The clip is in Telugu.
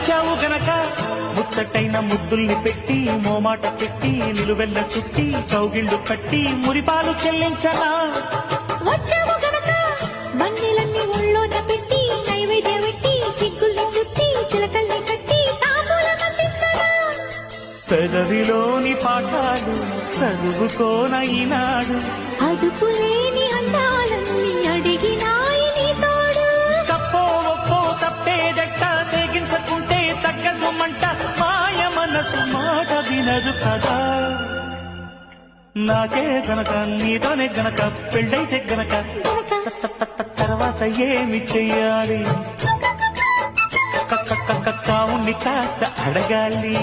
వచ్చావు గనక ముచ్చటైన ముద్దుల్ని పెట్టి మోమాట పెట్టి నిలువెల్ల చుట్టి కౌగిళ్ళు కట్టి మురిపాలు చెల్లించనా వచ్చావు గనక బండిలన్నీ ఒళ్ళోన పెట్టి నైవేద్యం పెట్టి సిగ్గుల్ని చుట్టి చిలకల్ని కట్టి తాంబూలం అందించనా పెదవిలోని పాఠాలు చదువుకోన ఈనాడు అదుపులేని అందాలన్నీ అడిగినాయి నీ తోడు తప్పో ఒప్పో తప్పేదెట్ట తెగించకుంటే తగ్గదు మంట మాయ మనసు మాట వినదు కదా నాకే గనక నీతోనే గనక పెళ్ళైతే గనక తర్వాత ఏమి చెయ్యాలి కావుని కాస్త అడగాలి